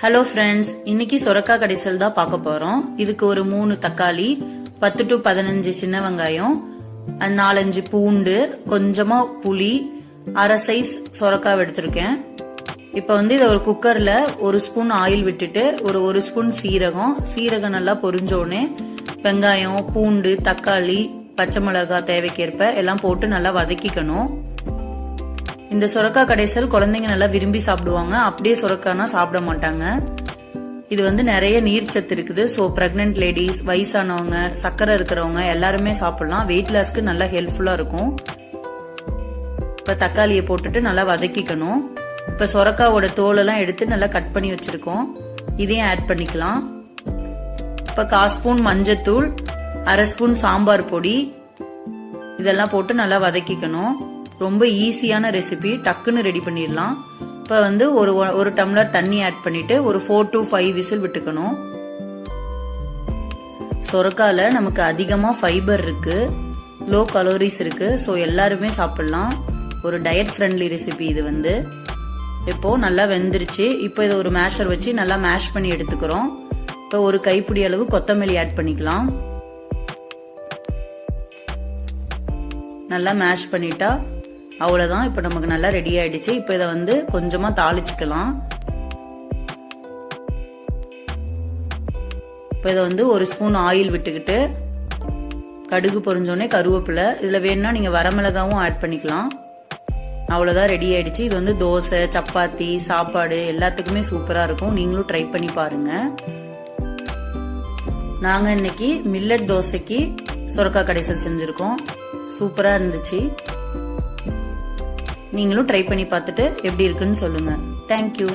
Hello friends, இன்னைக்கு சொரக்காய் கடைசல் தான் பார்க்க போறோம். இதுக்கு ஒரு 3 தக்காளி, 10 to 15 சின்ன வெங்காயம், 4-5 பூண்டு, கொஞ்சமா புளி, அரை சைஸ் சொரக்காய் எடுத்திருக்கேன். இப்ப இதை ஒரு குக்கர்ல 1 ஸ்பூன் ஆயில் விட்டுட்டு ஒரு ஸ்பூன் சீரகம் நல்லா பொரிஞ்சோடனே வெங்காயம், பூண்டு, தக்காளி, பச்சை மிளகாய் தேவைக்கேற்ப எல்லாம் போட்டு நல்லா வதக்கிக்கணும். இந்த சொரக்காய் கடைசல் குழந்தைங்க நல்லா விரும்பி சாப்பிடுவாங்க. அப்படியே சொரக்காய்னா சாப்பிட மாட்டாங்க. இது நிறைய நீர் சத்து இருக்குது. ஸோ பிரெக்னென்ட் லேடிஸ், வயசானவங்க, சக்கரை இருக்கிறவங்க எல்லாருமே சாப்பிடலாம். வெயிட் லாஸ்க்கு நல்லா ஹெல்ப்ஃபுல்லா இருக்கும். இப்ப தக்காளியை போட்டுட்டு நல்லா வதக்கிக்கணும். இப்ப சொரக்காவோட தோலெல்லாம் எடுத்து நல்லா கட் பண்ணி வச்சிருக்கோம். இதையும் ஆட் பண்ணிக்கலாம். இப்ப 1/4 ஸ்பூன் மஞ்சத்தூள், அரை ஸ்பூன் சாம்பார் பொடி, இதெல்லாம் போட்டு நல்லா வதக்கிக்கணும். ரொம்ப ஈஸியான ரெசிபி, டக்குன்னு ரெடி பண்ணிடலாம். இப்ப ஒரு டம்ளர் தண்ணி ஆட் பண்ணிட்டு ஒரு 4 to 5 விசில் விட்டுக்கணும். சொரக்கால நமக்கு அதிகமா ஃபைபர் இருக்கு, லோ கலோரிஸ் இருக்கு. ஸோ எல்லாருமே சாப்பிடலாம். ஒரு டயட் ஃப்ரெண்ட்லி ரெசிபி இது. இப்போ நல்லா வெந்துருச்சு. இப்போ இதை ஒரு மேஷர் வச்சு நல்லா மேஷ் பண்ணி எடுத்துக்கிறோம். இப்போ ஒரு கைப்பிடி அளவு கொத்தமல்லி ஆட் பண்ணிக்கலாம். நல்லா மேஷ் பண்ணிட்டா அவ்வளவுதான். இப்ப நமக்கு நல்லா ரெடி ஆயிடுச்சு. இப்ப இதை கொஞ்சமா தாளிச்சுக்கலாம். இப்ப இதை 1 ஸ்பூன் ஆயில் விட்டுக்கிட்டு கடுகு பொரிஞ்சோடனே கருவேப்பிலை, இதுல வேணும்னா நீங்க வரமிளகாவும் ஆட் பண்ணிக்கலாம். அவ்வளவுதான், ரெடி ஆயிடுச்சு. இது தோசை, சப்பாத்தி, சாப்பாடு எல்லாத்துக்குமே சூப்பரா இருக்கும். நீங்களும் ட்ரை பண்ணி பாருங்க. நாங்க இன்னைக்கு மில்லட் தோசைக்கு சொரக்காய் கடைசல் செஞ்சிருக்கோம். சூப்பரா இருந்துச்சு. நீங்களும் ட்ரை பண்ணி பார்த்துட்டு எப்படி இருக்குன்னு சொல்லுங்க. தேங்க்யூ.